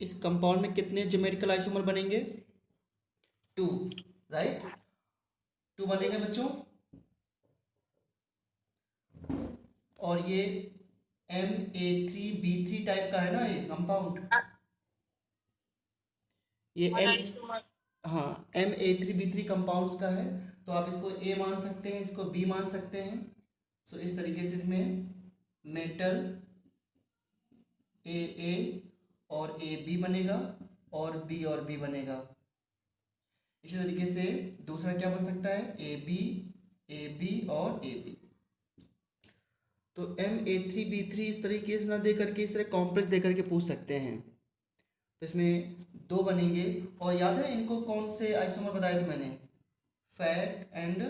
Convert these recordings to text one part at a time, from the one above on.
इस कंपाउंड में कितने ज्योमेट्रिकल आइसोमर बनेंगे? 2, राइट, 2 बनेंगे बच्चों। और ये Ma3B3 टाइप का है ना ये कंपाउंड, ये हाँ Ma3B3 कंपाउंड्स का है। तो आप इसको ए मान सकते हैं, इसको बी मान सकते हैं। सो इस तरीके से इसमें मेटल ए और ए बी बनेगा और बी बनेगा। इसी तरीके से दूसरा क्या बन सकता है? ए बी और ए बी। तो Ma3B3 इस तरीके से ना दे करके इस तरह कॉम्प्लेक्स दे करके पूछ सकते हैं। तो इसमें 2 बनेंगे। और याद है इनको कौन से आइसोमर बताए थे मैंने? फैक एंड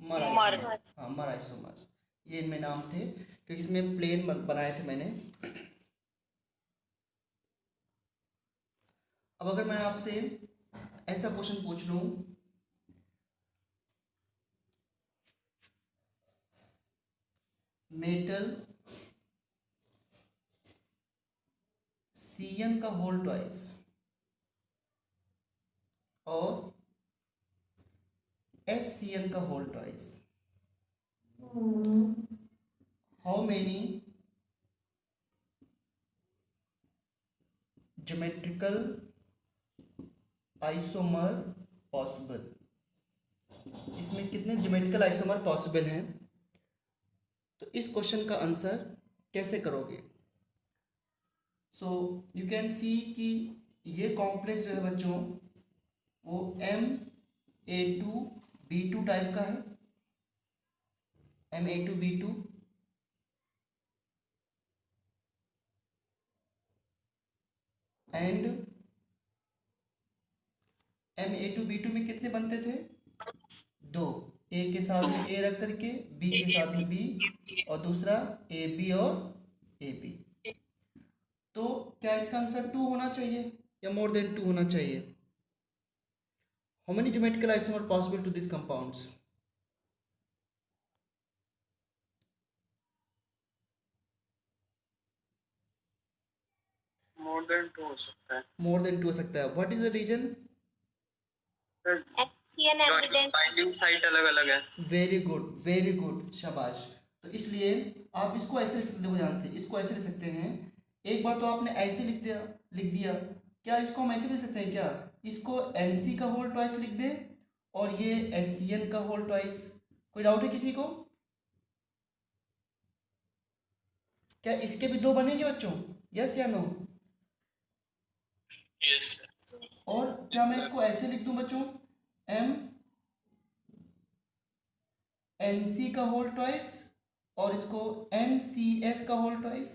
मर आइसोमर। हाँ, मर आइसोमर, ये इनमें नाम थे क्योंकि इसमें प्लेन बनाए थे मैंने। अब अगर मैं आपसे ऐसा क्वेश्चन पूछ लूँ, मेटल Cn का होल ट्वाइस और SCn का whole twice, how many geometrical isomer possible? इसमें कितने ज्योमेट्रिकल आइसोमर पॉसिबल हैं? तो इस क्वेश्चन का आंसर कैसे करोगे? सो यू कैन सी कि ये कॉम्प्लेक्स जो है बच्चों वो Ma2B2 टाइप का है, Ma2B2। एंड Ma2B2 में कितने बनते थे? 2, ए के साथ में ए रख करके बी के साथ में बी और दूसरा ए बी और ए बी। तो क्या इसका आंसर 2 होना चाहिए या मोर देन 2 होना चाहिए? How many geometrical isomer possible to this compounds? More than 2 हो सकता है। मोर देन 2 हो सकता है। What is the reason? HCN evidence binding site अलग अलग है। वेरी गुड, शाबाश। तो इसलिए आप इसको ऐसे लिख सकते हो, ध्यान से इसको ऐसे लिख सकते हैं। एक बार तो आपने ऐसे लिख दिया, क्या इसको हम ऐसे लिख सकते हैं क्या? इसको NC का होल ट्वाइस लिख दे और ये SCN का होल ट्वाइस। कोई डाउट है किसी को? क्या इसके भी 2 बनेंगे बच्चों? यस या नो? यस। और क्या मैं इसको ऐसे लिख दूं बच्चों? MNC का होल ट्वाइस और इसको NCS का होल ट्वाइस।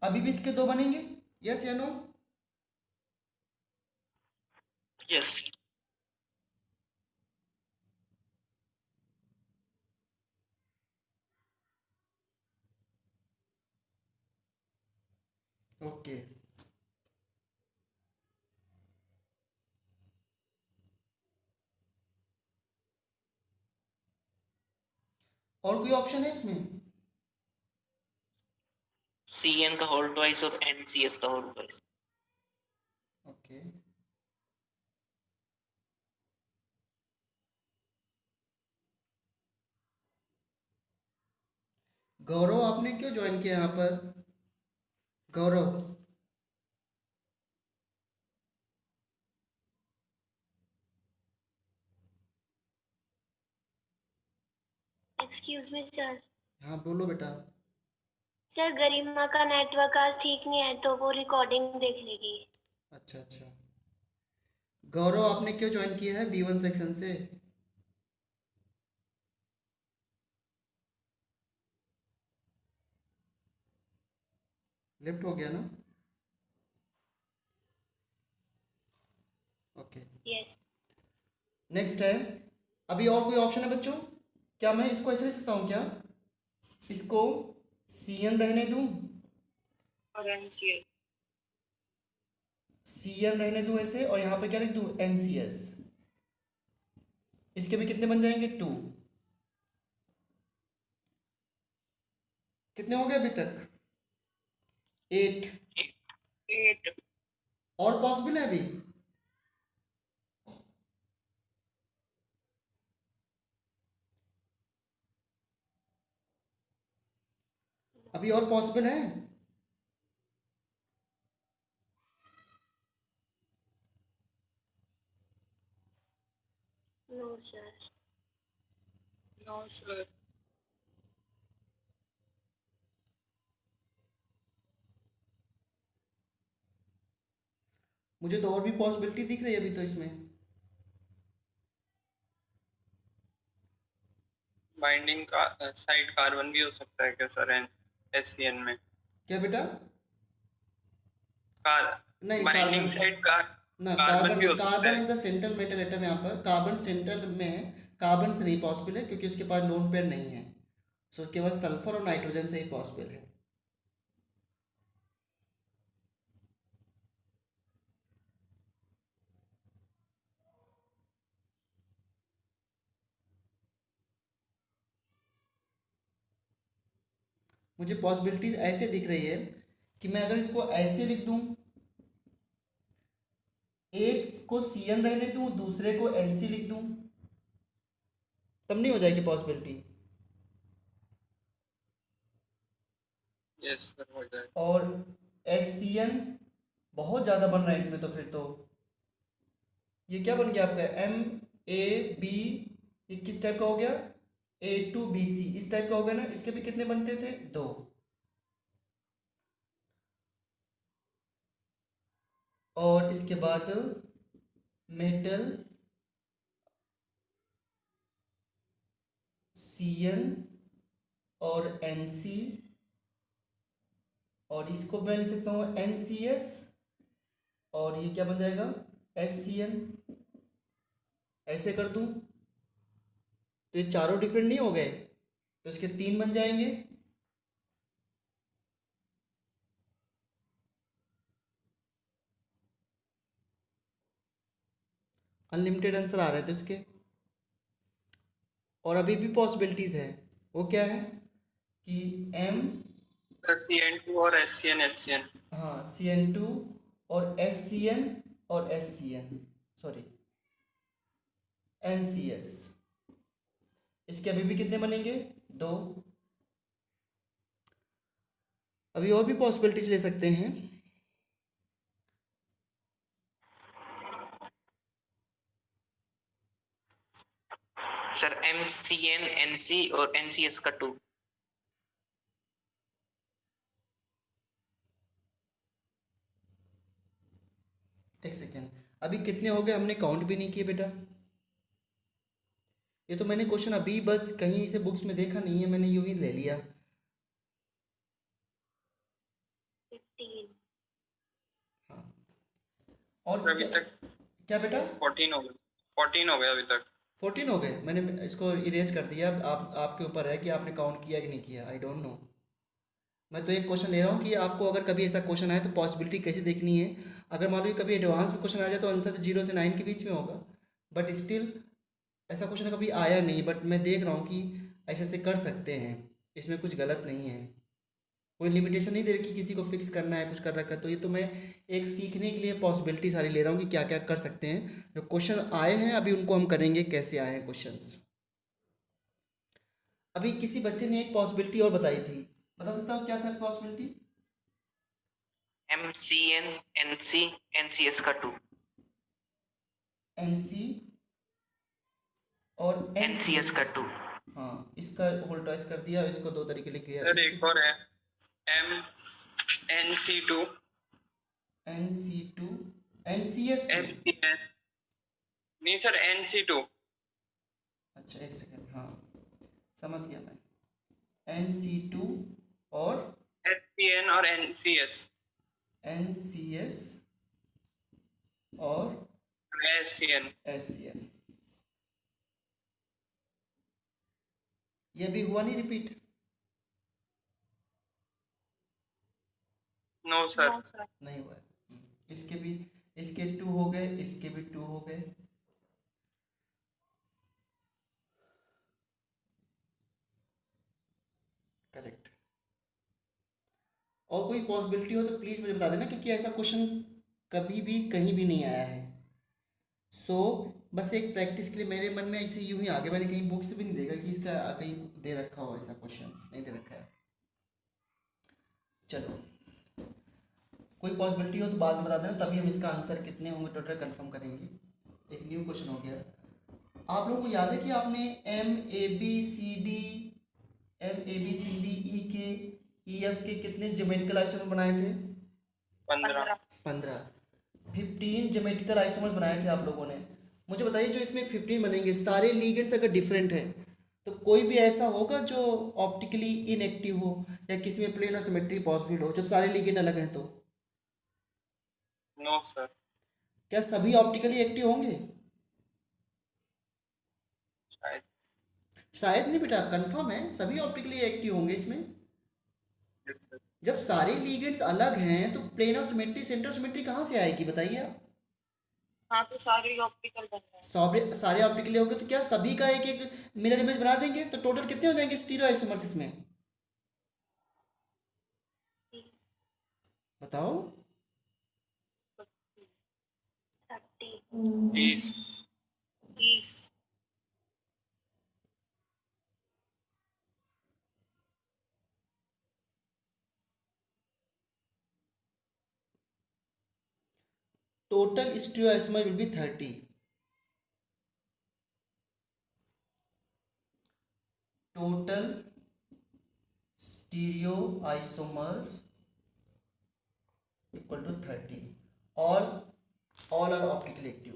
अभी भी इसके 2 बनेंगे? यस या नो? यस। ओके। और कोई ऑप्शन है इसमें? CN का होल ट्वाइस और NCS का होल ट्वाइस। ओके। गौरव, आपने क्यों ज्वाइन किया यहाँ पर? गौरव, एक्सक्यूज मी सर। हाँ बोलो बेटा। सर गरिमा का नेटवर्क आज ठीक नहीं है तो वो रिकॉर्डिंग देख लेगी। अच्छा अच्छा। गौरव, आपने क्यों ज्वाइन किया है B1 सेक्शन से? लेफ्ट हो गया ना? ओके। यस। नेक्स्ट है, अभी और कोई ऑप्शन है बच्चों? क्या मैं इसको ऐसे लिख सकता हूँ क्या? इसको CN रहने दूँ, CN रहने दूँ ऐसे, और यहाँ पे क्या लिख दूँ? NCS। इसके भी कितने बन जाएंगे? 2। कितने हो गए अभी तक? 8। 8. और पॉसिबल है अभी? अभी और पॉसिबल है? No sir. No, sir. मुझे तो और भी पॉसिबिलिटी दिख रही है अभी तो इसमें। बाइंडिंग का साइड कार्बन भी हो सकता है क्या सर एससीएन में? क्या बेटा? कार नहीं, बाइंडिंग कार्बन साइड ना, कार्बन भी हो सकता कार्बन है। Is the central metal atom. यहाँ पर कार्बन सेंटर में है, कार्बन से नहीं पॉसिबल है क्योंकि उसके पास लोन पेयर नहीं है। सो केवल सल्फर और नाइट्रोजन से ही पॉसिबल है। मुझे पॉसिबिलिटीज ऐसे दिख रही है कि मैं अगर इसको ऐसे लिख दूं, एक को सी एन रहने दूं, दूसरे को एल सी लिख दूं, तब नहीं हो जाएगी पॉसिबिलिटी? यस सर, हो जाए। और एस सी एन बहुत ज़्यादा बन रहा है इसमें, तो फिर तो ये क्या बन गया आपका एम ए बी, ये किस टाइप का हो गया? ए टू बी सी, इस टाइप का हो गया ना। इसके भी कितने बनते थे? दो। और इसके बाद मेटल सी एन और एन सी, और इसको मैं लिख सकता हूँ एन सी एस, और ये क्या बन जाएगा? S C N. ऐसे कर दूं तो ये चारों डिफरेंट नहीं हो गए, तो इसके तीन बन जाएंगे। अनलिमिटेड आंसर आ रहे थे उसके। और अभी भी पॉसिबिलिटीज है। वो क्या है कि एम, CN2 और SCN हाँ सी एन टू और एस सी एन और S C N, sorry N C S, इसके अभी भी कितने बनेंगे? दो। अभी और भी पॉसिबिलिटीज ले सकते हैं। सर MCN NC और NCS का 2. एक सेकेंड, अभी कितने हो गए? हमने काउंट भी नहीं किए बेटा। ये तो मैंने क्वेश्चन अभी बस कहीं से बुक्स में देखा नहीं है, मैंने यूं ही ले लिया। 15। हाँ, और अभी क्या? तक क्या बेटा? 14 हो गए, 14 हो गए अभी तक। 14 हो गए? मैंने इसको इरेज कर दिया। आप आपके ऊपर है कि आपने काउंट किया कि नहीं किया, आई डोंट नो। मैं तो एक क्वेश्चन ले रहा हूँ कि आपको अगर कभी ऐसा क्वेश्चन आए तो पॉसिबिलिटी कैसे देखनी है। अगर मान लो कभी एडवांस में क्वेश्चन आ जाए तो आंसर तो 0 से 9 के बीच में होगा, बट स्टिल ऐसा क्वेश्चन कभी आया नहीं। बट मैं देख रहा हूँ कि ऐसे ऐसे कर सकते हैं, इसमें कुछ गलत नहीं है। कोई लिमिटेशन नहीं दे रही कि किसी को फिक्स करना है, कुछ कर रखा है। तो ये तो मैं एक सीखने के लिए पॉसिबिलिटी सारी ले रहा हूँ कि क्या क्या कर सकते हैं। जो क्वेश्चन आए हैं अभी उनको हम करेंगे कैसे आए हैं क्वेश्चंस। अभी किसी बच्चे ने एक पॉसिबिलिटी और बताई थी, बता सकता हूँ क्या था पॉसिबिलिटी? MCN NC NCS का 2. एन सी और एन सी NCS एस। का 2. हाँ, इसका होल टॉइस कर दिया, इसको दो तरीके लिख दिया। सर एक और है MNC2 N C two, N C S two. SCN, नहीं सर NC2। अच्छा एक सेकेंड, हाँ समझ गया मैं। एन सी टू और SCN और NCS। एन सी एस और SCN। S C N. ये भी हुआ नहीं रिपीट? No sir. नहीं हुआ है। इसके भी, इसके 2 हो गए, इसके भी 2 हो गए। करेक्ट। और कोई पॉसिबिलिटी हो तो प्लीज़ मुझे बता देना, क्योंकि ऐसा क्वेश्चन कभी भी कहीं भी नहीं आया है। सो बस एक प्रैक्टिस के लिए मेरे मन में ऐसे यूं ही आगे, मैंने कहीं बुक से भी नहीं देखा कि इसका कहीं दे रखा हो, ऐसा क्वेश्चन नहीं दे रखा है। चलो कोई पॉसिबिलिटी हो तो बाद में बता देना, तभी हम इसका आंसर कितने होंगे टोटल कंफर्म करेंगे। एक न्यू क्वेश्चन हो गया। आप लोगों को याद है कि आपने M A B C D E के ई एफ के कितने ज्योमेट्रिकल आइसोमर बनाए थे? 15। 15। 15 ज्योमेट्रिकल आइसोमर्स बनाए थे आप लोगों ने। मुझे बताइए जो इसमें 15 बनेंगे, सारे लीगेंड्स अगर डिफरेंट है तो कोई भी ऐसा होगा जो ऑप्टिकली इनएक्टिव हो या किसी में प्लेन और सिमेट्री पॉसिबल हो जब सारे लीगेंड अलग हैं तो? No sir. क्या सभी ऑप्टिकली एक्टिव होंगे? शायद। शायद नहीं बेटा, कंफर्म है सभी ऑप्टिकली एक्टिव होंगे इसमें। Yes, sir. जब सारे लीगेंड्स अलग हैं तो plane of symmetry centre symmetry कहाँ से आएगी बताइए आप? हाँ तो सारे ऑप्टिकल बन रहे हैं। सारे ऑप्टिकली होंगे तो क्या सभी का एक एक मिरर इमेज बना देंगे? तो टोटल कितने हो जाएंगे स्टीरियो आइसोमर्स इसमें, बताओ? 30। 20। 30। Total stereo isomer will be 30। Total stereo isomer equal to 30 और ऑल आर ऑप्टिकली एक्टिव।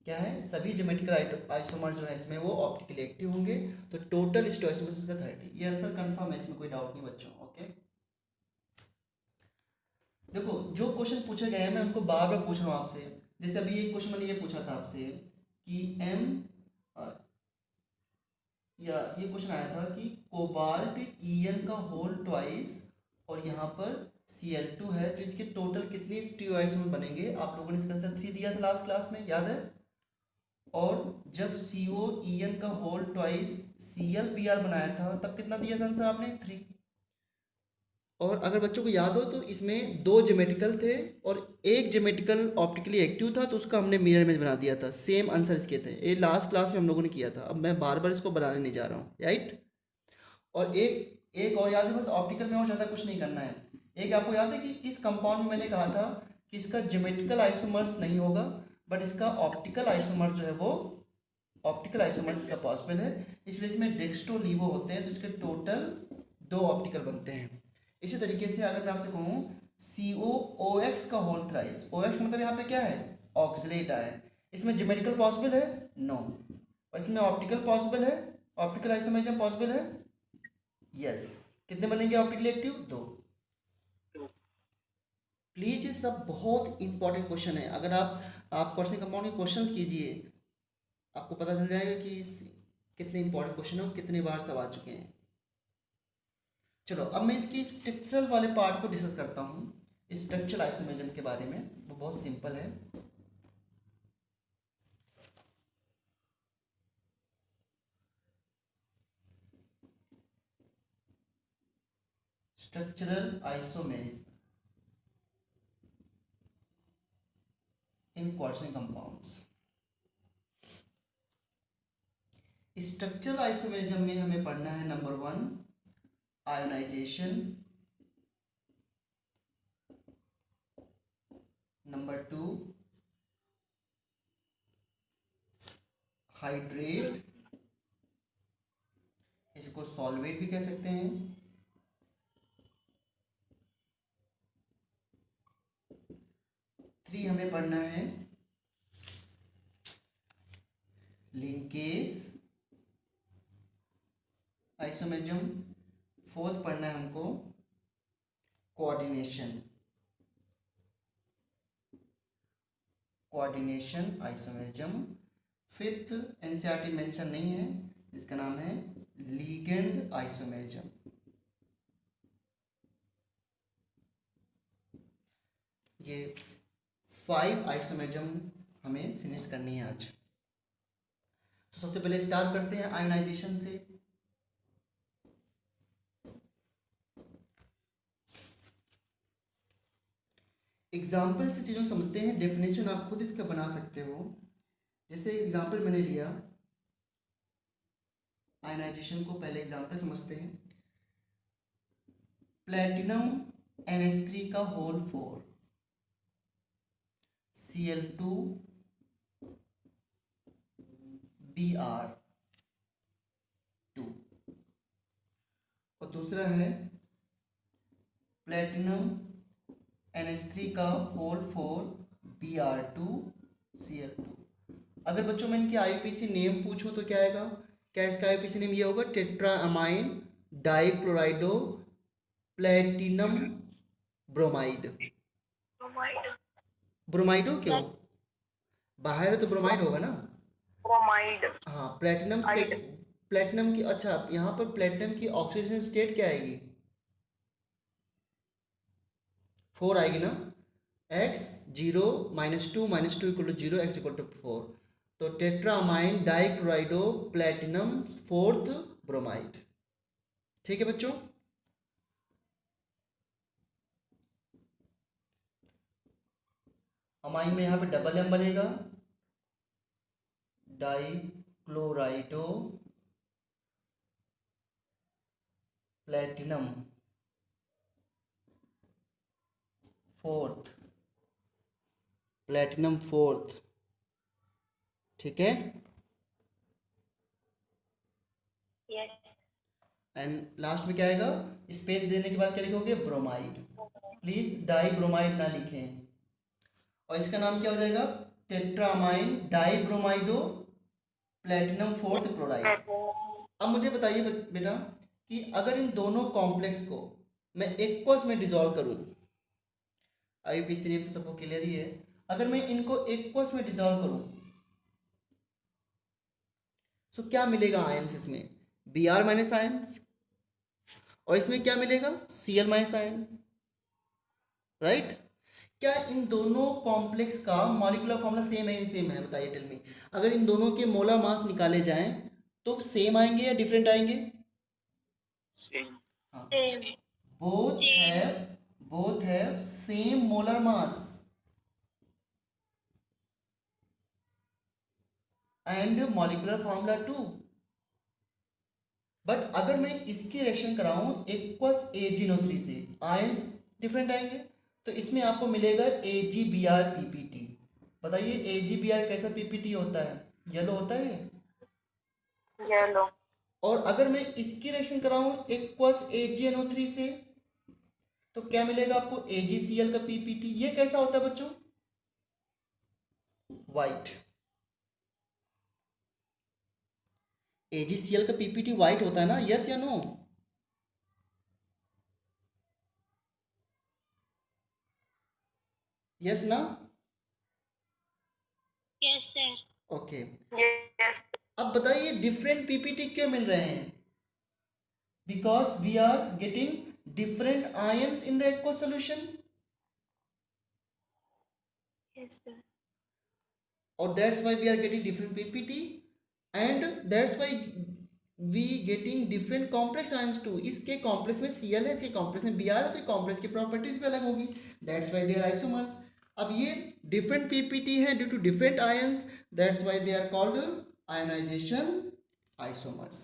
क्या है? सभी ज्योमेट्रिकल आइसोमर जो है इसमें वो ऑप्टिकली एक्टिव होंगे। तो टोटल स्टीरियो आइसोमर का 30। ये आंसर कंफर्म है, इसमें कोई डाउट नहीं बच्चों। ओके देखो जो क्वेश्चन पूछे गए हैं मैं उनको बार बार पूछ रहा हूँ आपसे। जैसे अभी एक क्वेश्चन मैंने ये पूछा था आपसे कि ये क्वेश्चन आया था कि कोबाल्ट En का होल ट्वाइस और यहाँ पर Cl2 है तो इसके टोटल कितने स्टीरियो आइसोमर बनेंगे? आप लोगों ने इसका आंसर 3 दिया था लास्ट क्लास में, याद है? और जब COEn का होल ट्वाइस ClBr बनाया था तब कितना दिया था आंसर आपने? 3। और अगर बच्चों को याद हो तो इसमें 2 ज्योमेट्रिकल थे और एक ज्योमेट्रिकल ऑप्टिकली एक्टिव था तो उसका हमने मिरर इमेज बना दिया था। सेम आंसर इसके थे। ये लास्ट क्लास में हम लोगों ने किया था, अब मैं बार बार इसको बनाने नहीं जा रहा हूँ, राइट? और एक और याद है, बस ऑप्टिकल में और ज़्यादा कुछ नहीं करना है। एक आपको याद है कि इस कंपाउंड में मैंने कहा था कि इसका ज्योमेट्रिकल आइसोमर्स नहीं होगा बट इसका ऑप्टिकल आइसोमर्स जो है वो ऑप्टिकल आइसोमर्स इसका पॉसिबल है, इसलिए इसमें डेक्स्ट्रो लीवो होते हैं तो इसके टोटल 2 ऑप्टिकल बनते हैं। इसी तरीके से अगर मैं आपसे कहूँ COOX का होल थ्राइस, OX मतलब यहाँ पे क्या है? ऑक्सलेट है। इसमें ज्योमेट्रिकल पॉसिबल है? नो। और इसमें ऑप्टिकल पॉसिबल है? ऑप्टिकल आइसोमरिज्म पॉसिबल है? यस। कितने बनेंगे ऑप्टिकली एक्टिव? 2। प्लीज ये सब बहुत इंपॉर्टेंट क्वेश्चन है। अगर आप क्वेश्चन कंपाउंड के क्वेश्चन कीजिए आपको पता चल जाएगा कि कितने इंपॉर्टेंट क्वेश्चन है और कितने बार सब आ चुके हैं। चलो अब मैं इसकी स्ट्रक्चरल वाले पार्ट को डिस्कस करता हूँ, स्ट्रक्चरल आइसोमेरिज्म के बारे में। वो बहुत सिंपल है। Structural isomerism in quartz compounds. Structural isomerism में हमें पढ़ना है नंबर 1 आयोनाइजेशन, नंबर 2 हाइड्रेट, इसको सॉल्वेट भी कह सकते हैं। 3 हमें पढ़ना है लिंकेज आइसोमेरिज्म। 4th पढ़ना है हमको coordination isomerism. 5th NCERT mention नहीं है, जिसका नाम है लीगेंड आइसोमेरिज्म। ये 5 आइसोमेरिज्म हमें फिनिश करनी है आज। तो सबसे पहले स्टार्ट करते हैं आयोनाइजेशन से। एग्जाम्पल से चीज़ों को समझते हैं, डेफिनेशन आप खुद इसका बना सकते हो। जैसे एग्जाम्पल मैंने लिया आयनाइजेशन को, पहले एग्जाम्पल समझते हैं। प्लेटिनम NH3 का होल 4 Cl2 Br2, और दूसरा है प्लेटिनम NH3 का होल 4 Br2 Cl2। अगर बच्चों मैं इनके IUPAC नेम पूछूं तो क्या आएगा? क्या इसका IUPAC नेम ये होगा? टेट्राअमाइन डाइक्लोराइडो प्लेटिनम ब्रोमाइड। ब्रोमाइडो क्यों? बाहर है तो ब्रोमाइड होगा ना। ब्रोमाइड। हाँ, प्लेटिनम से प्लेटिनम की, अच्छा यहाँ पर प्लेटिनम की ऑक्सीडेशन स्टेट क्या आएगी? 4 आएगी ना। x 0 -2 -2 = 0, x = 4। तो टेट्रामाइन डाइक्लोराइडो प्लेटिनम 4th ब्रोमाइड। ठीक है बच्चों। अमाइन में यहाँ पे डबल M बनेगा, डाइक्लोराइडो प्लेटिनम 4th, प्लेटिनम 4th। ठीक है। यस। एंड लास्ट में क्या आएगा? स्पेस देने के बाद क्या लिखोगे? ब्रोमाइड। प्लीज डाई ब्रोमाइड ना लिखें। और इसका नाम क्या हो जाएगा? टेट्रामाइन डाइब्रोमाइडो प्लेटिनम 4th क्लोराइड। अब मुझे बताइए बेटा कि अगर इन दोनों कॉम्प्लेक्स को मैं एक्वस में डिसॉल्व करूं, IUPAC नेम तो सबको क्लियर ही है। अगर मैं इनको एक्वस में डिसॉल्व करूं तो क्या मिलेगा आयंस? इसमें Br माइनस आयंस, और इसमें क्या मिलेगा? Cl minus ion, right. क्या इन दोनों कॉम्प्लेक्स का मॉलिक्यूलर फॉर्मूला सेम है? सेम है, बताइए टेल मी। अगर इन दोनों के मोलर मास निकाले जाएं तो सेम आएंगे या डिफरेंट आएंगे? सेम। हाँ, same. Both have same molar mass and molecular formula 2। But अगर मैं इसकी रिएक्शन कराऊं एक्वस AgNO3 से, आयंस डिफरेंट आएंगे। तो इसमें आपको मिलेगा AgBr PPT। बताइए AgBr कैसा PPT होता है? येलो होता है। येलो। और अगर मैं इसकी रिएक्शन कराऊं एक्वस AgNO3 से तो क्या मिलेगा आपको? AgCl का PPT। ये कैसा होता है बच्चों? वाइट। AgCl का PPT वाइट होता है ना, यस या नो? यस ना? Yes sir. ओके। यस। अब बताइए डिफरेंट PPT क्यों मिल रहे हैं? Because we are getting different ions in the aqueous solution, yes sir. और that's why we are getting different PPT and that's why we getting different complex ions too। इसके complex में Cl है, इसके complex में Br है, तो complex की properties भी अलग होगी। that's why they are isomers। अब ये different PPT है due to different ions, that's why they are called ionization isomers।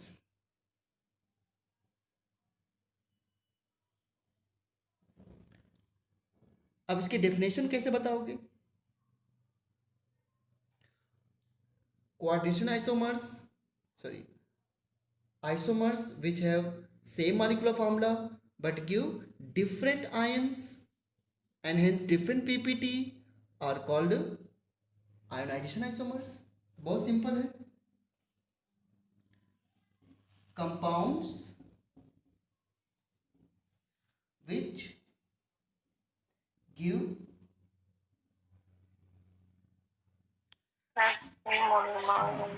अब इसकी डेफिनेशन कैसे बताओगे? coordination isomers, isomers which have same molecular formula but give different ions and hence different PPT are called ionization isomers। बहुत simple है। compounds which give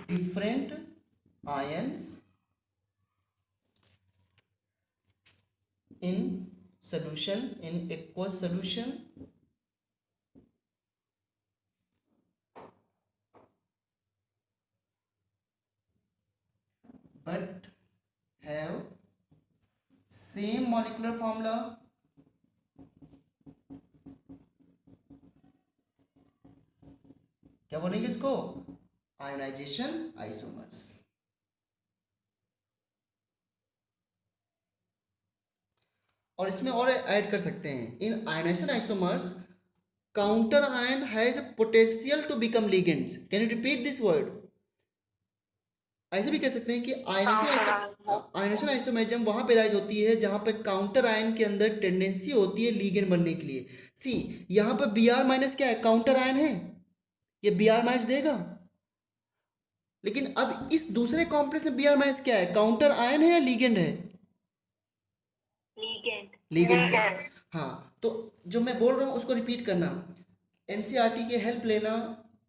different ions in solution, in aqueous solution, but have same molecular formula क्या बोलेंगे इसको? Ionization isomers. और इसमें और add कर सकते हैं, in ionization isomers counter ion has potential to become ligands. Can you repeat this word? ऐसे भी कह सकते हैं कि आयनाइजेशन आइसोमेरिज्म वहां पे राइज होती है जहां पर काउंटर आयन के अंदर टेंडेंसी होती है लिगेंड बनने के लिए। सी यहाँ पर Br माइनस क्या है? काउंटर आयन है, ये Br माइनस देगा। लेकिन अब इस दूसरे कॉम्प्लेक्स में Br माइनस क्या है? काउंटर आयन है या लिगेंड है? लीगेंड। लिगेंड से। हाँ, तो जो मैं बोल रहा हूँ उसको रिपीट करना, एनसीईआरटी की हेल्प लेना,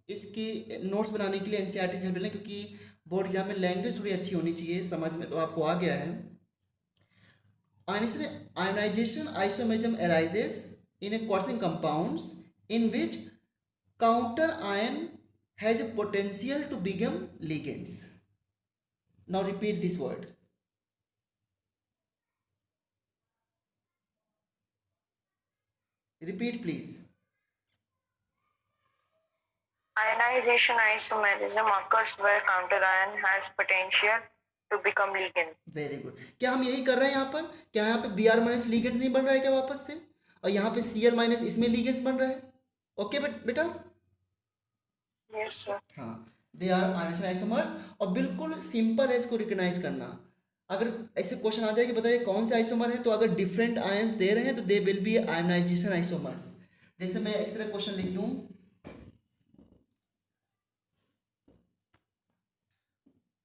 इसकी नोट्स बनाने के लिए एनसीईआरटी से हेल्प लेना, क्योंकि बोर्ड एग्जाम में लैंग्वेज थोड़ी अच्छी होनी चाहिए, समझ में तो आपको आ गया है। Ionization isomerism arises in a coordination compounds in which counter ion has a potential to become ligands. Now repeat this word. Repeat please. Ionization isomerism occurs where counter ion has potential to become ligand. Very good. क्या हम यही कर रहे हैं यहाँ पर? क्या यहाँ पे Br माइनस लिगेंड्स नहीं बन रहा है क्या वापस से? और यहाँ पे Cl माइनस इसमें लिगेंड्स बन रहा है। ओके बेटा? Yes sir. हाँ, दे आर आयनाइजेशन आइसोमर्स। और बिल्कुल सिंपल है इसको रिकग्नाइज करना। अगर ऐसे क्वेश्चन आ जाए कि बताइए कौन से आइसोमर है, तो अगर डिफरेंट आयंस दे रहे हैं तो they will be ionisation isomers. जैसे मैं इस तरह क्वेश्चन लिख दूं,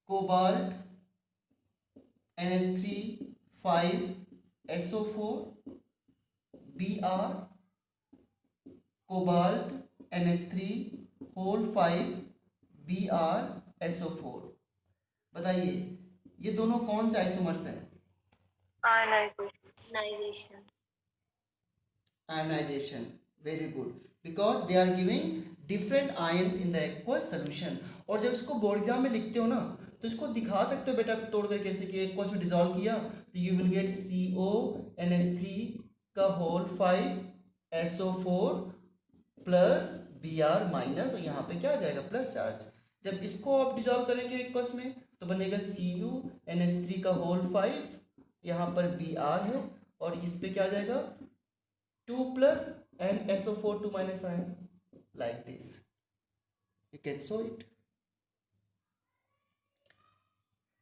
cobalt NH3 5SO4 Br, cobalt NH3 whole 5 BrSO4। बताइए ये दोनों कौन से आइसोमर्स हैं? Ionisation. Ionisation, very good, because they are giving different ions in the aqueous solution. और जब इसको बोर्ड एग्जाम में लिखते हो ना, तो इसको दिखा सकते हो बेटा तोड़ कर कैसे कि एक्वस में डिजोल्व किया, तो यू विल गेट CONH3 का whole 5SO4 plus Br minus, और यहाँ पे क्या आ जाएगा? Plus charge. जब इसको आप डिजोल्व करेंगे एक्वस में तो बनेगा CuNH3 का होल 5, यहाँ पर Br है, और इस पे क्या आ जाएगा? 2 plus and SO4 2 minus ion, like this. You can show it.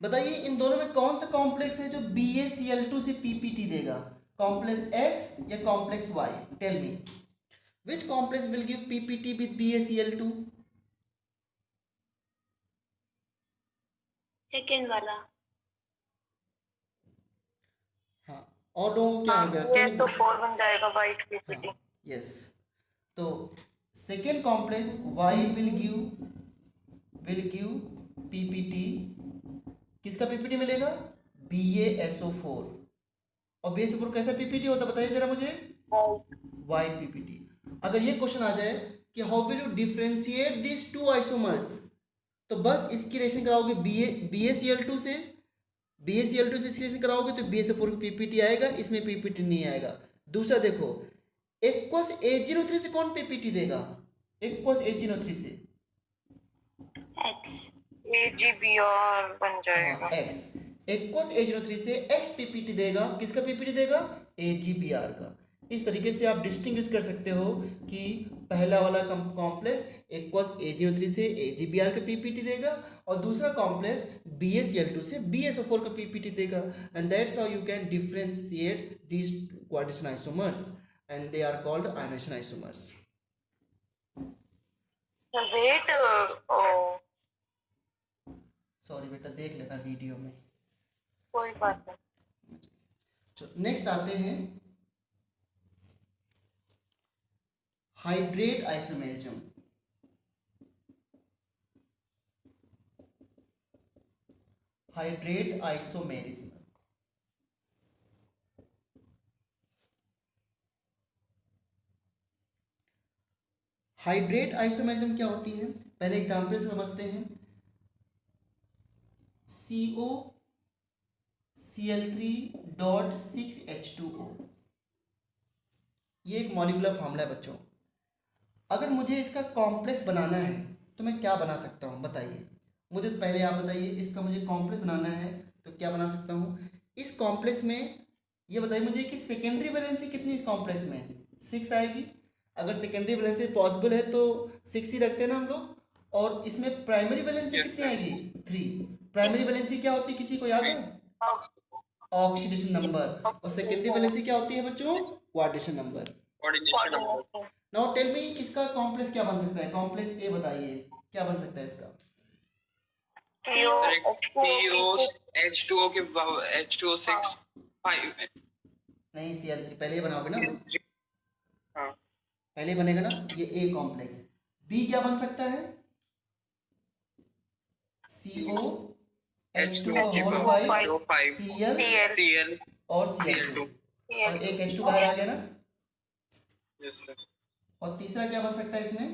बताइए इन दोनों में कौन सा कॉम्प्लेक्स है जो BaCl2 से PPT देगा? कॉम्प्लेक्स X या complex Y? Tell me which complex will give PPT with BaCl2? Second वाला। हाँ, और लोगों को क्या हो गया? ये तो 4 बन जाएगा वाइट पीपीटी। यस, तो second complex Y will give PPT। किसका PPT मिलेगा? BaSO4। और BaSO4 कैसा PPT होता है बताइए जरा मुझे? White PPT। अगर ये क्वेश्चन आ जाए कि how will you differentiate this to isomers, तो बस इसकी रिलेशन कराओगे BaCl2 से इसकी रिलेशन कराओगे तो BaSO4 की PPT आएगा, इसमें PPT नहीं आएगा। दूसरा देखो, एक्वस A03 से कौन PPT देगा? एक्वस A03 से एक्स। AgBr बन जाएगा। X। एक्वस A03 से X PPT देगा। किसका PPT देगा? AgBr का। इस तरीके से आप डिस्टिंग्विश कर सकते हो कि पहला वाला कॉम्प्लेक्स एक्वस A03 से AgBr का PPT देगा, और दूसरा कॉम्प्लेक्स BaCl2 से BaSO4 का PPT देगा। And that's how you can differentiate these coordination isomers and they are called ionization isomers. Wait sorry बेटा, देख लेना वीडियो में। कोई बात नहीं। तो नेक्स्ट आते हैं hydrate isomerism. Hydrate isomerism hydrate isomerism क्या होती है? पहले एग्जाम्पल से समझते हैं। COCl3.6H2O, ये एक मॉलिक्यूलर फॉर्मूला है बच्चों। अगर मुझे इसका कॉम्प्लेक्स बनाना है तो मैं क्या बना सकता हूँ बताइए मुझे। तो पहले आप बताइए, इसका मुझे कॉम्प्लेक्स बनाना है तो क्या बना सकता हूँ इस कॉम्प्लेक्स में। ये बताइए मुझे कि सेकेंडरी वैलेंसी कितनी इस कॉम्प्लेक्स में 6 आएगी। अगर सेकेंडरी वैलेंसी पॉसिबल है तो 6 ही रखते हैं ना हम लोग। और इसमें प्राइमरी वैलेंसी Yes, कितनी sir. आएगी 3। प्राइमरी वैलेंसी क्या होती है किसी को याद है? Oxidation number. और सेकेंडरी वैलेंसी क्या होती है बच्चों? Coordination number. Coordination number. Now tell me इसका कॉम्प्लेक्स क्या बन सकता है? कॉम्प्लेक्स ए बताइए क्या बन सकता है इसका? CO H2O के H2O6 5 नहीं Cl3 पहले ही बनाओगे ना, हाँ पहले बनेगा ना ये ए कॉम्प्लेक्स। बी क्या बन सकता है? CO H2O 5 Cl Cl और Cl2 और एक H2 बाहर आ गया ना। yes sir और तीसरा क्या बन सकता है इसमें?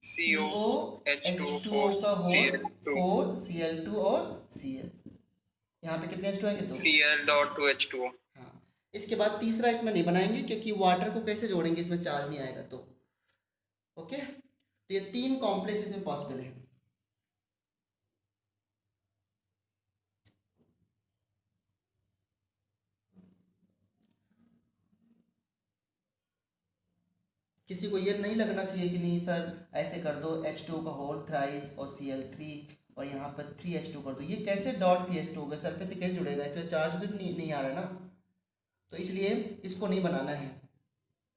CO H2O का होल 4 Cl2 और Cl। यहाँ पे कितने H2 आएंगे तो? Cl dot to H2O. हाँ, इसके बाद तीसरा इसमें नहीं बनाएंगे क्योंकि वाटर को कैसे जोड़ेंगे, इसमें चार्ज नहीं आएगा तो। ओके, तो ये 3 कॉम्प्लेक्स इसमें पॉसिबल है। किसी को ये नहीं लगना चाहिए कि नहीं सर ऐसे कर दो H2 का होल थ्राइस और Cl3 और यहाँ पर 3H2 कर दो, ये कैसे डॉट 3H2 होगा, सरफेस से कैसे जुड़ेगा, इसमें चार्ज तो नहीं आ रहा है ना। तो इसलिए इसको नहीं बनाना है।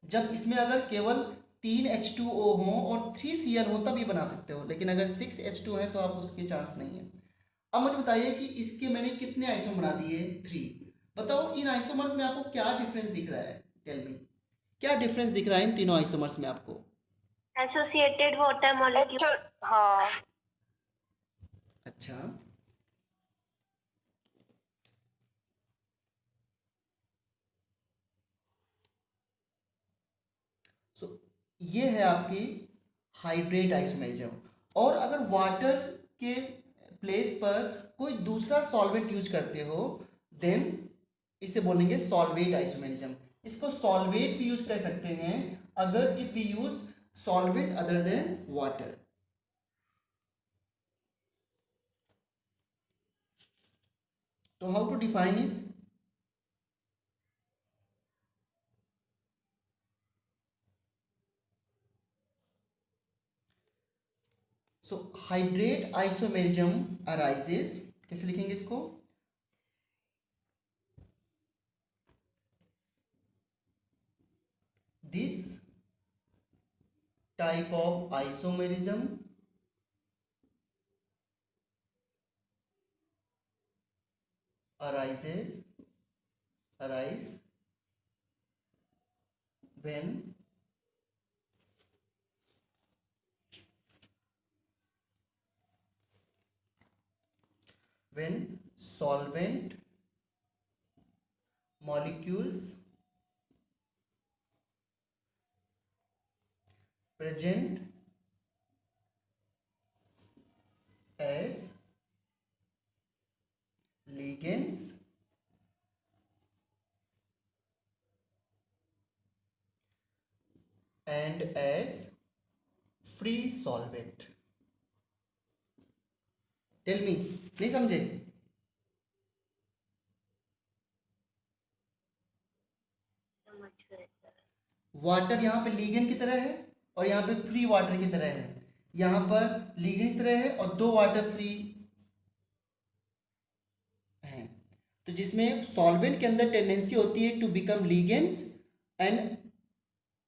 जब इसमें अगर केवल 3H2O हो और 3Cl हो तब ये बना सकते हो, लेकिन अगर 6H2 है तो आप उसके चांस नहीं है। अब मुझे बताइए कि इसके मैंने कितने आइसोमर बना दिए? 3। बताओ इन आइसोमर्स में आपको क्या डिफरेंस दिख रहा है? टेल मी क्या डिफरेंस दिख रहा है इन तीनों आइसोमर्स में आपको? Associated water molecule. हाँ अच्छा, सो ये है आपकी हाइड्रेट आइसोमेरिज्म। और अगर वाटर के प्लेस पर कोई दूसरा सॉल्वेंट यूज करते हो देन इसे बोलेंगे सॉल्वेट आइसोमेरिज्म। इसको सॉल्वेट भी यूज कर सकते हैं अगर if we use solvent other than water. तो हाउ टू डिफाइन इस? सो हाइड्रेट आइसोमेरिज्म अराइजेस, कैसे लिखेंगे इसको? This type of isomerism arise when solvent molecules present as ligands and as free solvent। Tell me, नहीं समझे? समझ गए sir. Water यहाँ पे लीगेंड की तरह है और यहाँ पे फ्री वाटर की तरह है। यहाँ पर लीगेंड की तरह है और 2 वाटर फ्री हैं। तो जिसमें सॉल्वेंट के अंदर टेंडेंसी होती है to become ligands and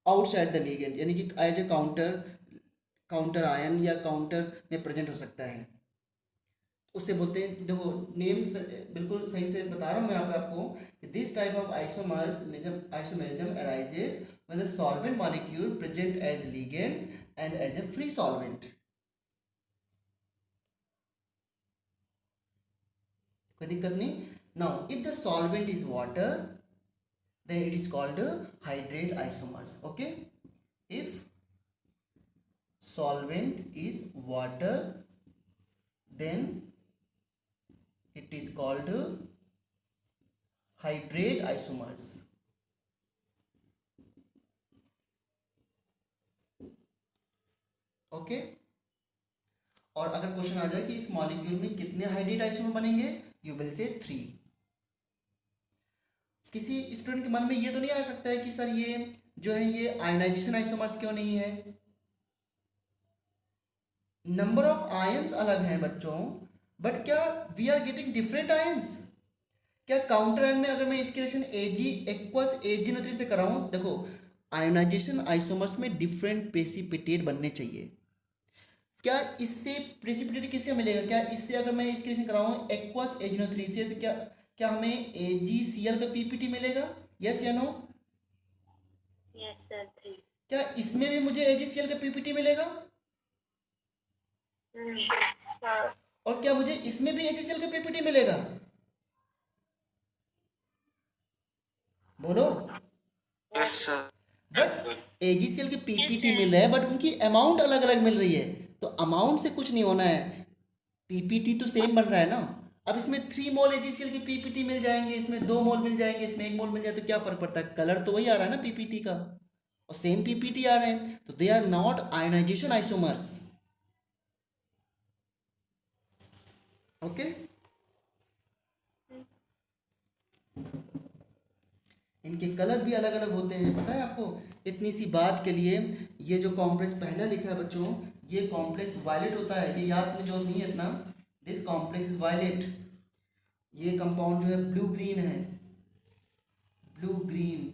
outside the ligand, यानी कि एज ए काउंटर आयन या काउंटर में प्रेजेंट हो सकता है। उसे बोलते हैं, देखो नेम बिल्कुल सही से बता रहा हूँ मैं यहाँ पे आपको। This type of isomerism arises when the solvent molecule present as ligands and as a free solvent. कोई दिक्कत नहीं। Now if the solvent is water then it is called hydrate isomers। okay, if solvent is water then it is called hydrate isomers। okay, question आ जाए कि इस molecule में कितने hydrate isomer बनेंगे, यू विल से 3। किसी student के मन में ये तो नहीं आ सकता है कि सर ये जो है ये आयनाइजेशन आइसोमर्स क्यों नहीं है? नंबर ऑफ आयंस अलग हैं बच्चों, बट क्या we are getting different ions? क्या काउंटर आयन में अगर मैं इसकी रिलेशन Ag एक्वस AgNO3 से कराऊं, देखो आयोनाइजेशन आइसोमर्स में डिफरेंट प्रेसिपिटेट बनने चाहिए। क्या इससे प्रेसिपिटेट किससे मिलेगा? क्या इससे अगर मैं इसकी रिलेशन कराऊं एक्वस AgNO3 से, तो क्या क्या हमें AgCl का PPT मिलेगा? यस या नो? Yes sir 3। क्या इसमें भी मुझे AgCl का PPT मिलेगा? Sir. और क्या मुझे इसमें भी AgCl का PPT मिलेगा? बोलो। Yes sir. बट AgCl के PPT मिल रहे हैं, बट उनकी अमाउंट अलग अलग मिल रही है, तो अमाउंट से कुछ नहीं होना है, PPT तो सेम बन रहा है ना। अब इसमें 3 मोल AgCl के PPT मिल जाएंगे, इसमें 2 मोल मिल जाएंगे, इसमें 1 मोल मिल जाए, तो क्या फर्क पड़ता है? कलर तो वही आ रहा है ना PPT का, और सेम PPT आ रहे हैं, तो they are not ionization isomers. Okay, इनके कलर भी अलग अलग होते हैं, पता है आपको? इतनी सी बात के लिए ये जो कॉम्प्लेक्स पहला लिखा है बच्चों, ये कॉम्प्लेक्स वायलेट होता है, ये याद करने की जरूरत नहीं है इतना। This complex is violet. ये कंपाउंड जो है ब्लू ग्रीन है, ब्लू ग्रीन।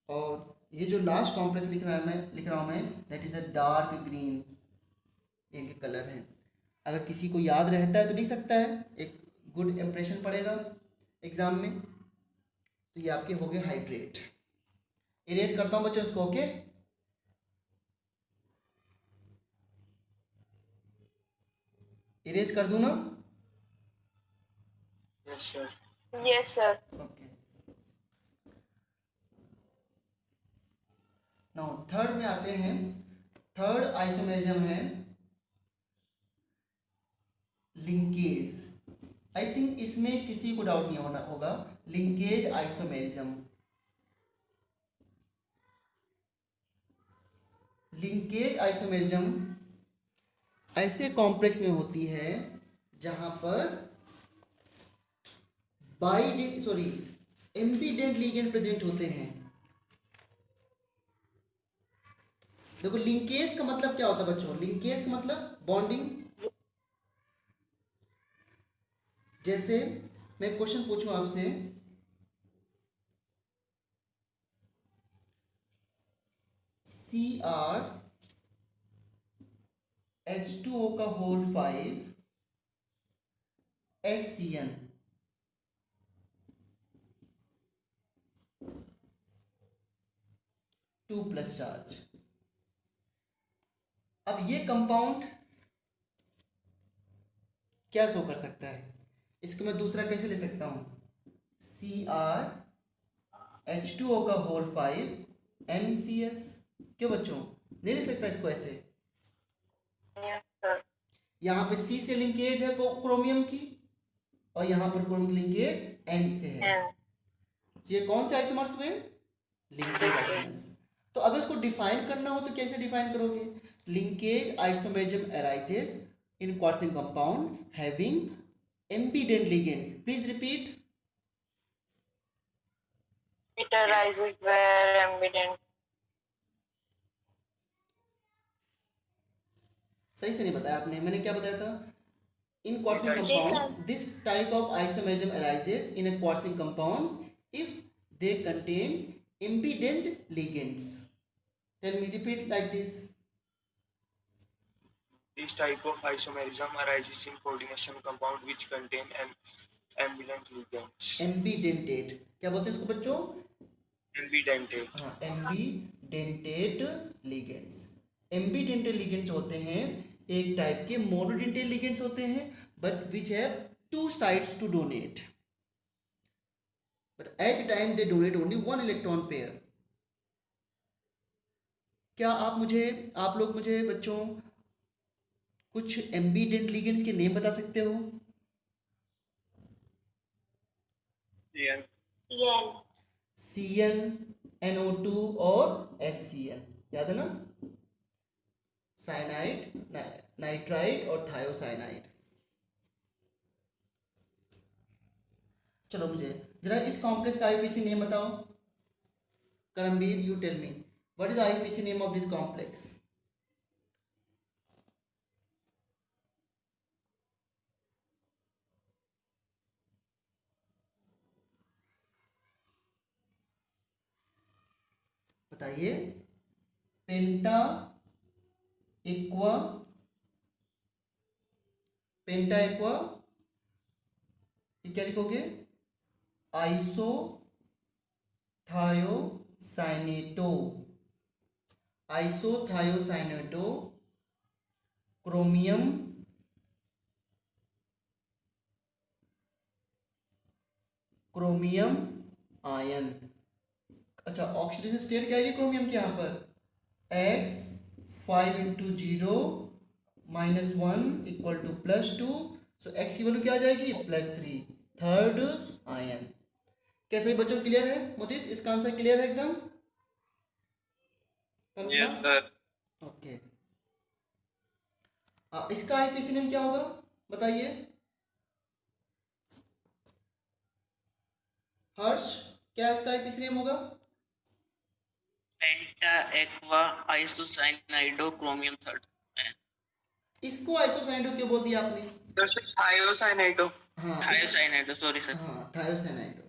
और ये जो लास्ट कॉम्प्लेक्स लिख रहा हूँ मैं, that is a dark green. इनके कलर हैं, अगर किसी को याद रहता है तो लिख सकता है, एक गुड इम्प्रेशन पड़ेगा एग्जाम में। तो ये आपके हो गए हाइड्रेट। इरेज करता हूं बच्चों इसको, ओके? इरेज कर दूं ना? Yes sir. Yes, sir. Okay. Now third में आते हैं। थर्ड आइसोमेरिज्म है लिंकेज। आई थिंक इसमें किसी को डाउट नहीं होना होगा। Linkage isomerism. लिंकेज आइसोमेरिज्म ऐसे कॉम्प्लेक्स में होती है जहां पर एम्बीडेंट लिगेंड प्रेजेंट होते हैं। देखो लिंकेज का मतलब क्या होता है बच्चों? लिंकेज का मतलब बॉन्डिंग। जैसे मैं क्वेश्चन पूछूं आपसे, CrH2O का whole 5 SCN, two plus charge. अब ये कंपाउंड क्या शो कर सकता है? इसको मैं दूसरा कैसे ले सकता हूं? CrH2O का होल 5 NCS। क्यों बच्चों, नहीं ले सकता इसको ऐसे? Yes, sir. यहाँ पे C से लिंकेज है क्रोमियम की, और यहाँ पर क्रोमियम लिंकेज N से है। And ये कौन से आइसोमर्स हुए? Linkage isomers. तो अगर इसको डिफाइन करना हो तो कैसे डिफाइन करोगे? Linkage isomerism arises in coordination compound having ambident ligands. Please repeat. it arises where ambident. सही से नहीं बताया आपने, मैंने क्या बताया था? In coordination Yes, compounds this type of isomerism arises in a coordination compounds if they contains ambident ligands. Tell me, repeat like this. This type of isomerism arises in coordination compound which contain ambivalent ligands. Ambidentate क्या बोलते हैं इसको बच्चों? Ambidentate. हाँ, ambidentate ligands. Ambidentate ligands होते हैं एक type के मोनोडेंटेट लिगेंड्स होते हैं, but which have 2 sides to donate, but at a time they donate only 1 electron pair. क्या आप लोग मुझे बच्चों कुछ एम्बीडेंट लिगेंड्स के नेम बता सकते हो? Yes. Yen. CN, NO2 और SCN, याद है ना? साइनाइड, नाइट्राइड और थायोसाइनाइड। चलो मुझे जरा इस कॉम्प्लेक्स का आईयूपीएसी नेम बताओ। Karamvir, you tell me what is the IUPAC name of this complex. बताइए। पेंटा एक्वा, पेंटा एक्वा, ये क्या लिखोगे? Iso thiocyanato, isothiocyanato chromium chromium ion. अच्छा, ऑक्सीडेशन स्टेट क्या है क्रोमियम के यहाँ पर? एक्स 5 × 0 -1 = +2, सो एक्स की वैल्यू क्या आ जाएगी? +3, थर्ड आयन। कैसे ही बच्चों, क्लियर है? मुदित, इसका आंसर क्लियर है एकदम? Yes sir. ओके। इसका आईपीसी नेम क्या होगा बताइए? हर्ष, क्या इसका आईपीसी नेम होगा? पेंटा एक्वा आइसोसाइनाइडो क्रोमियम 3। इसको आइसोसाइनाइडो क्यों बोल दिया आपने? सर थायोसाइनाइडो। हाँ थायोसाइनाइडो, सॉरी सर। हाँ, थायोसाइनाइडो।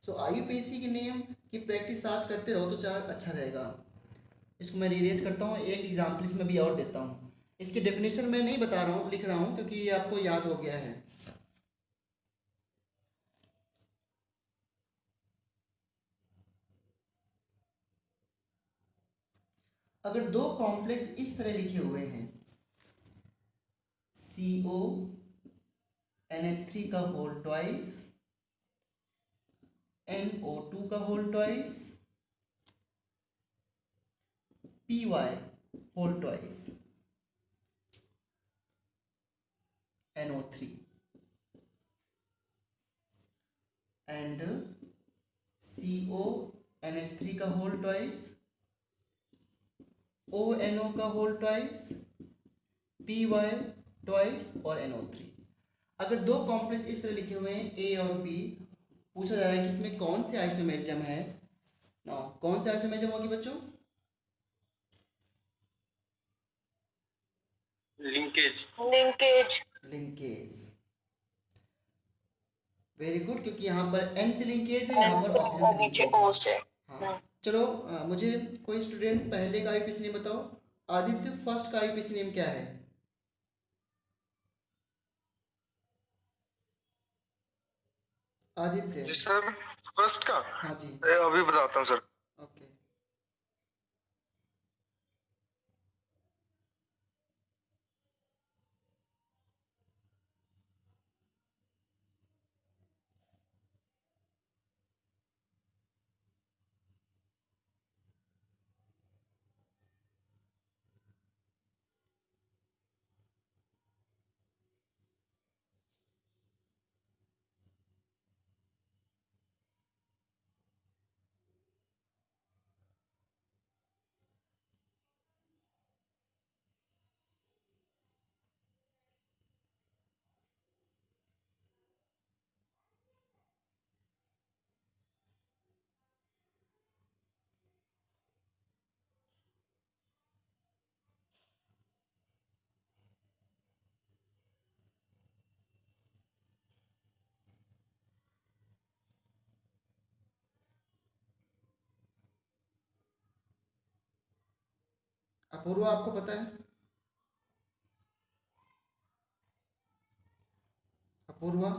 सो आईयूपीएसी के नेम की प्रैक्टिस साथ करते रहो तो ज़्यादा अच्छा रहेगा। इसको मैं रीरेज करता हूँ, एक एग्जाम्पल इसमें भी और देता हूँ। इसकी डेफिनेशन मैं नहीं बता रहा हूँ, लिख रहा हूँ क्योंकि ये आपको याद हो गया है। अगर दो कॉम्प्लेक्स इस तरह लिखे हुए हैं, CONH3 का होल ट्वाइस, NO2 का whole twice, PY whole twice, NO3 and CONH3 का होल ट्वाइस, ONO का होल ट्वाइस, PY ट्वाइस और NO3। अगर दो कॉम्प्लेक्स इस तरह लिखे हुए हैं A और B, पूछा जा रहा है कि इसमें कौन से आइसोमेरिज्म है ना, कौन से आइसोमेरिज्म होगी बच्चों? लिंकेज। लिंकेज। वेरी गुड, क्योंकि यहाँ पर N से लिंकेज है, यहाँ पर ऑक्सीजन से लिंकेज है। हाँ, चलो मुझे कोई स्टूडेंट पहले का आईयूपीएसी नेम बताओ। आदित्य, फर्स्ट का आईयूपीएसी नेम क्या है? आदित्य। जी सर, फर्स्ट का हाँ जी। अभी बताता हूँ सर। ओके। अपूर्वा, आपको पता है? Apoorva,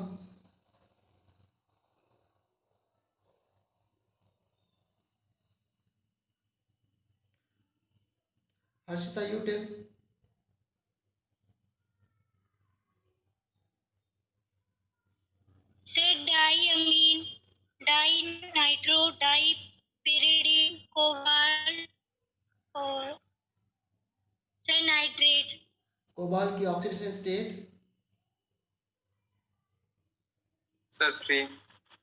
Harshita, you tell. Say diamine, dinitro, dipyridine, cobalt और say nitrate. कोबाल्ट की ऑक्सीडेशन स्टेट सर 3।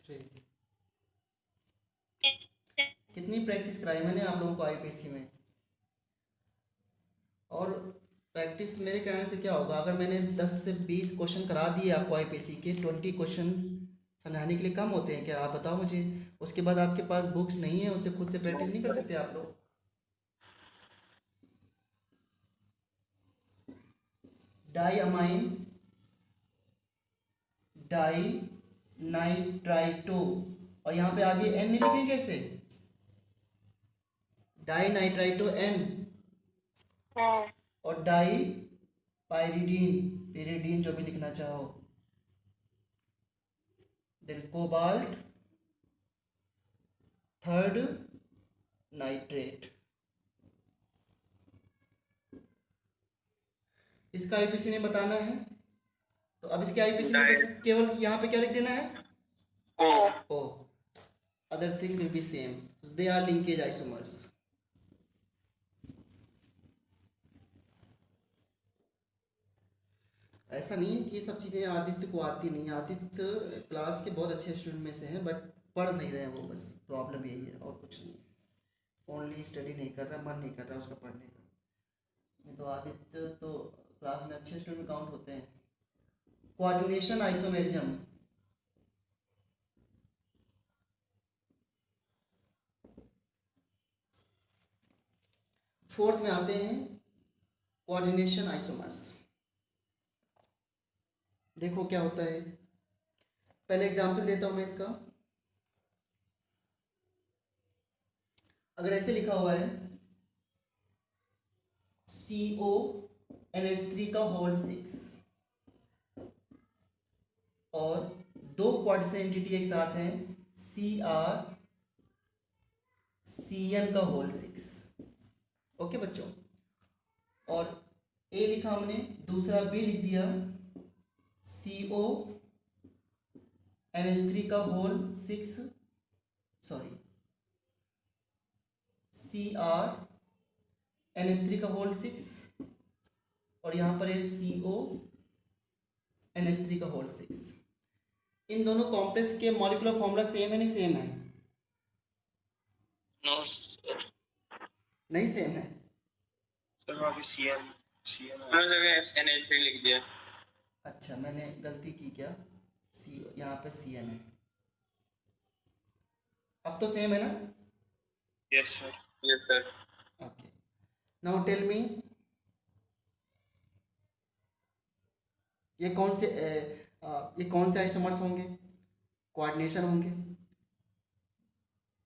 3। कितनी प्रैक्टिस कराई मैंने आप लोगों को आईपीएससी में। और प्रैक्टिस मेरे कराने से क्या होगा, अगर मैंने 10 से 20 क्वेश्चन करा दिए आपको आईपीएससी के, 20 क्वेश्चन समझाने के लिए कम होते हैं क्या? आप बताओ मुझे। उसके बाद आपके पास बुक्स नहीं है, उसे खुद से प्रैक्टिस नहीं कर सकते आप लोग? डाईअमाइन डाई नाइट्राइटो, और यहाँ पे आगे एन नहीं लिखेंगे कैसे? डाई नाइट्राइटो एन, और डाई पायरिडीन, पेरिडीन जो भी लिखना चाहो, देन कोबाल्ट थर्ड नाइट्रेट। इसका आईपीसी ने बताना है, तो अब इसके आईपीसी में बस केवल यहाँ पे क्या लिख देना है? ओ। Other thing will be same, they are linkage isomers. ऐसा नहीं है कि ये सब चीज़ें आदित्य को आती नहीं। आदित्य क्लास के बहुत अच्छे स्टूडेंट में से हैं, बट पढ़ नहीं रहे हैं वो, बस प्रॉब्लम यही है और कुछ नहीं। ओनली स्टडी नहीं कर रहा, मन नहीं कर रहा उसका पढ़ने का। नहीं तो आदित्य तो क्लास में अच्छे स्टूडेंट काउंट होते हैं। कोऑर्डिनेशन आइसोमेरिज्म, फोर्थ में आते हैं कोऑर्डिनेशन आइसोमर्स। देखो क्या होता है, पहले एग्जांपल देता हूं मैं इसका। अगर ऐसे लिखा हुआ है CONH3 का होल 6 और दो कोऑर्डिनेशन एंटिटी एक साथ हैं CrCN का होल 6। ओके बच्चों, और A लिखा हमने, दूसरा B लिख दिया, CONH3 का होल 6, सॉरी CrNH3 का होल 6, और यहाँ पर है CONH3 का होल 6। इन दोनों कॉम्प्लेक्स के मॉलिक्यूलर फॉर्मूला सेम है नहीं सेम है? नो सर, नहीं सेम है। सर वहाँ पे CN मैंने जगह NH3 लिख दिया। अच्छा मैंने गलती की क्या? यहाँ पे CN है। अब तो सेम है ना? Yes sir. Yes sir. Okay, now tell me, ये कौन से आइसोमर्स होंगे? कोऑर्डिनेशन होंगे।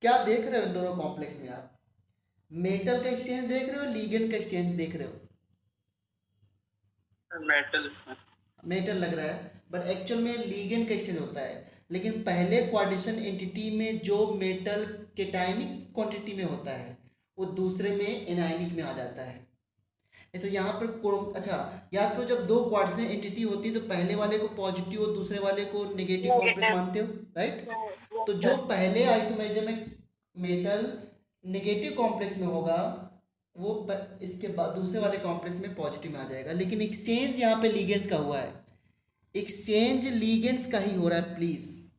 क्या देख रहे हो इन दोनों कॉम्प्लेक्स में आप? मेटल का एक्सचेंज देख रहे हो, लिगेंड का एक्सचेंज देख रहे हो? मेटल्स में मेटल लग रहा है, बट एक्चुअल में लिगेंड का एक्सचेंज होता है। लेकिन पहले कोऑर्डिनेशन एंटिटी में जो मेटल केटायनिक क्वांटिटी में होता है वो दूसरे में एनायनिक में आ जाता है। जैसे यहाँ पर अच्छा याद करो, जब दो कोऑर्डिनेशन एंटिटी होती है तो पहले वाले को पॉजिटिव और दूसरे वाले को नेगेटिव कॉम्प्लेक्स मानते हो, राइट? तो जो पहले आइसोमेरिज्म में मेटल नेगेटिव कॉम्प्लेक्स में होगा वो इसके बाद दूसरे वाले कॉम्प्लेक्स में पॉजिटिव में आ जाएगा। लेकिन एक्सचेंज यहाँ पे लिगेंड्स का हुआ है, एक्सचेंज लिगेंड्स का ही हो रहा है, प्लीज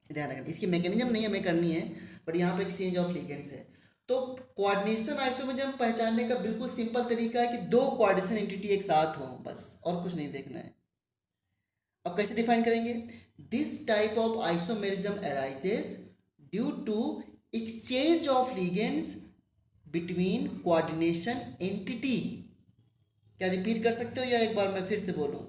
ध्यान रखना। इसकी मैकेनिज्म नहीं हमें करनी है, बट यहाँ पे एक्सचेंज ऑफ लिगेंड्स है। तो कोऑर्डिनेशन आइसोमेरिज्म पहचानने का बिल्कुल सिंपल तरीका है कि दो कोऑर्डिनेशन एंटिटी एक साथ हो, बस, और कुछ नहीं देखना है। अब कैसे डिफाइन करेंगे? This type of isomerism arises due to exchange of ligands between coordination entity. क्या रिपीट कर सकते हो या एक बार मैं फिर से बोलूं?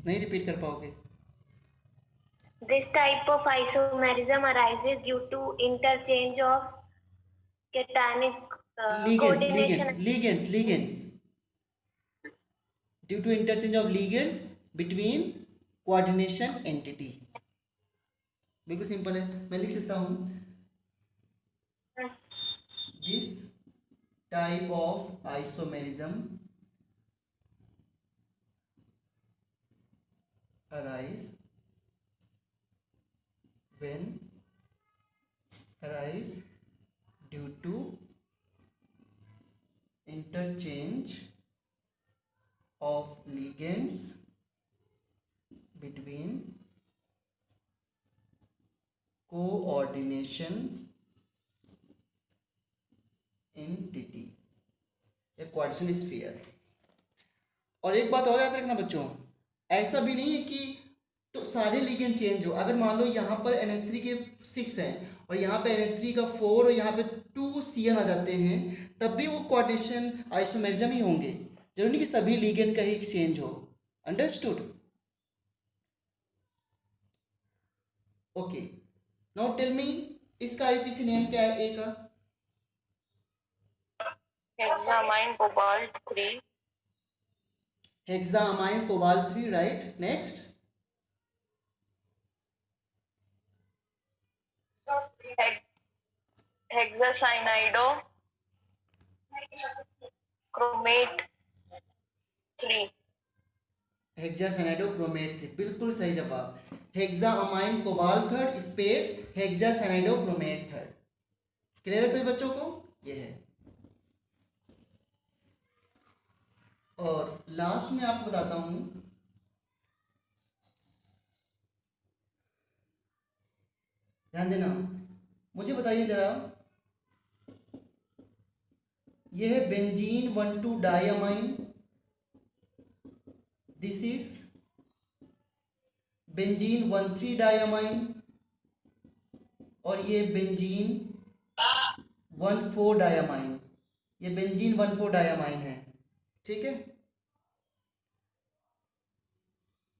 नहीं रिपीट कर पाओगे? This type of isomerism arises due to interchange of cationic coordination. ligands due to interchange of ligands between coordination entity। बिल्कुल सिंपल है, मैं लिख देता हूं। This type of isomerism arise due to interchange of ligands between coordination entity या coordination sphere। और एक बात और याद रखना बच्चों, ऐसा भी नहीं है कि तो सारे लिगेंड चेंज हो। अगर मान लो यहाँ पर NH3 के 6 हैं और यहाँ पे NH3 का 4 और यहाँ पे 2 CN आ जाते हैं, तब भी वो कोऑर्डिनेशन आइसोमेरिज्म ही होंगे। जरूरी नहीं कि सभी लिगेंड का ही एक्सचेंज हो। Understood? Okay, now tell me इसका IUPAC नेम क्या है ए का? hexamine cobalt 3, hexamine cobalt 3, right. Next, hexacyanide chromate 3, hexacyanidochromate थे, बिल्कुल सही जवाब। Hexamine cobalt third space hexacyanidochromate third. Clear है सभी बच्चों को? ये है। और लास्ट में आपको बताता हूं, ध्यान देना, मुझे बताइए जरा, यह है benzene 1,2 diamine, this is benzene 1,3 diamine, और ये बेंजीन 1,4 डायमाइन। ये बेंजीन 1,4 डायमाइन है, ठीक है।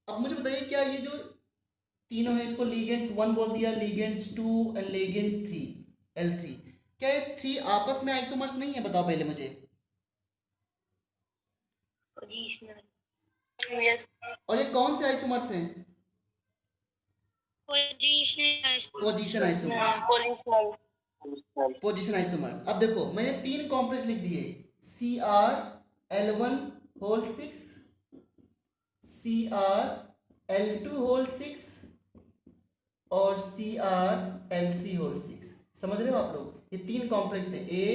अब मुझे बताइए, क्या ये जो तीनों है इसको लिगेंड्स 1 बोल दिया, लिगेंड्स 2 एंड लिगेंड्स 3 L3, क्या ये 3 आपस में आइसोमर्स नहीं है? बताओ पहले मुझे। पोजीशनल। yes, और ये कौन से आइसोमर्स हैं? Positional. Position isomers. polygonal, position isomers. अब देखो, मैंने 3 कॉम्प्लेक्स लिख दिए, CrL1 होल 6, CrL2 होल 6 और CrL3 होल 6। समझ रहे हो आप लोग? ये 3 कॉम्प्लेक्स है, A,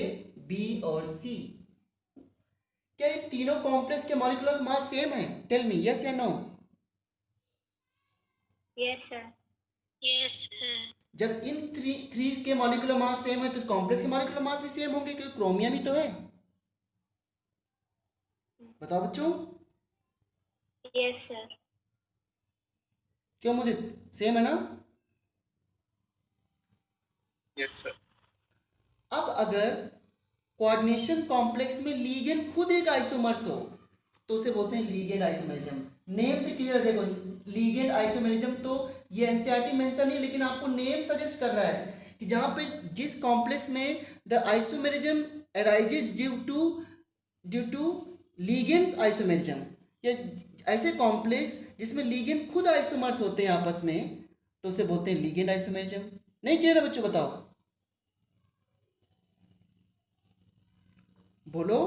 B और C। क्या ये तीनों कॉम्प्लेक्स के मॉलिक्यूलर मास सेम है? टेल मी, यस या no? Yes sir. Yes sir. जब इन थ्री के मॉलिक्यूलर मास सेम है तो कॉम्प्लेक्स के मॉलिक्यूलर मास भी सेम होंगे, क्योंकि क्रोमियम ही तो है। बताओ बच्चों, यस सर। क्यों मुझे सेम है ना? Yes sir. अब अगर कोऑर्डिनेशन कॉम्प्लेक्स में लीगेंड खुद एक आइसोमर्स हो तो उसे बोलते हैं लीगेंड आइसोमेरिज्म। नेम से क्लियर, देखो लीगेंड आइसोमेरिज्म तो ये एनसीईआरटी मेंशन नहीं, लेकिन आपको नेम सजेस्ट कर रहा है कि जहां पे जिस कॉम्प्लेक्स में the isomerism arises due to ligands isomerism, या ऐसे कॉम्प्लेक्स जिसमें लीगेंड खुद आइसोमर्स होते हैं आपस में, तो उसे बोलते हैं लीगेंड आइसोमेरिज्म। नहीं क्लियर है बच्चों? बताओ, बोलो।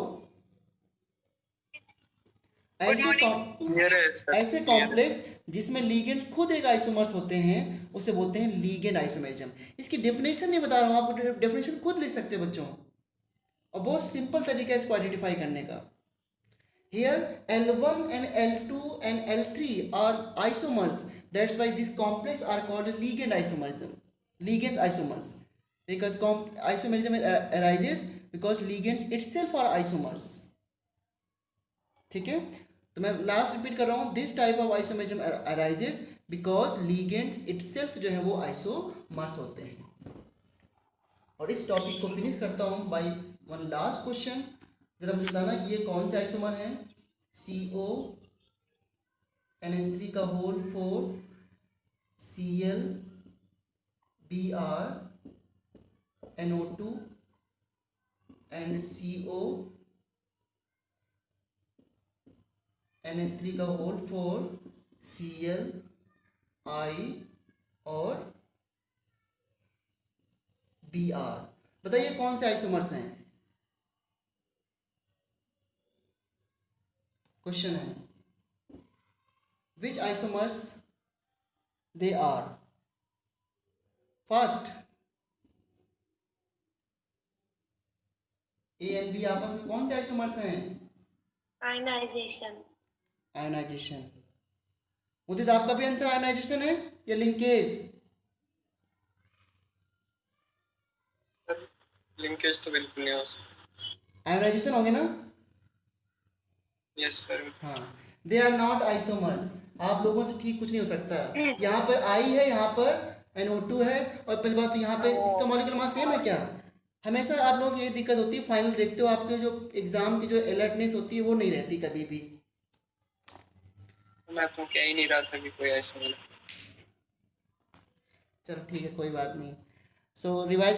ऐसे कॉम्प्लेक्स जिसमें लीगेंड्स खुद एक आइसोमर्स होते हैं उसे बोलते हैं लीगेंड आइसोमेरिज्म। इसकी डेफिनेशन नहीं बता रहा हूँ, आप डेफिनेशन खुद लिख सकते हो बच्चों, और बहुत सिंपल तरीका है इसको आइडेंटिफाई करने का। Here L1 and L2 and L3 are isomers. That's why these complex are called ligand isomerism. Ligand isomers. Because isomerism arises because ligands itself are isomers. ठीक है? तो मैं लास्ट रिपीट कर रहा हूँ, this type of isomerism arises because ligands itself जो है वो आइसोमर्स होते हैं। और इस टॉपिक को फिनिश करता हूँ बाय वन लास्ट क्वेश्चन। जरा मुझे बताना कि ये कौन से आइसोमर हैं? CO NH3 का whole 4 Cl Br NO2 and CO NH3 का होल 4 Cl I और Br। बताइए कौन से आइसोमर्स हैं? क्वेश्चन है which isomers they are. First, a and b आपस में कौन से आइसोमर्स हैं? आयनाइजेशन। आयोनाइजेशन। मुदित आपका भी आंसर आयोनाइजेशन है या लिंकेज? सर लिंकेज तो बिल्कुल नहीं हो सकता। आयोनाइजेशन होंगे ना? Yes sir. हाँ, दे आर नॉट आइसोमर्स। आप लोगों से ठीक कुछ नहीं हो सकता। यहाँ पर आई है, यहाँ पर NO2 है, और पहली बात तो यहाँ पे इसका मॉलिक्यूलर मास सेम है क्या? हमेशा आप लोगों की ये दिक्कत होती है, फाइनल देखते हो आपके जो एग्जाम की जो अलर्टनेस होती है वो नहीं रहती कभी भी। मैं तो कह ही नहीं रहा था कि कोई ऐसा मिला। चलो ठीक है, कोई बात नहीं। So revise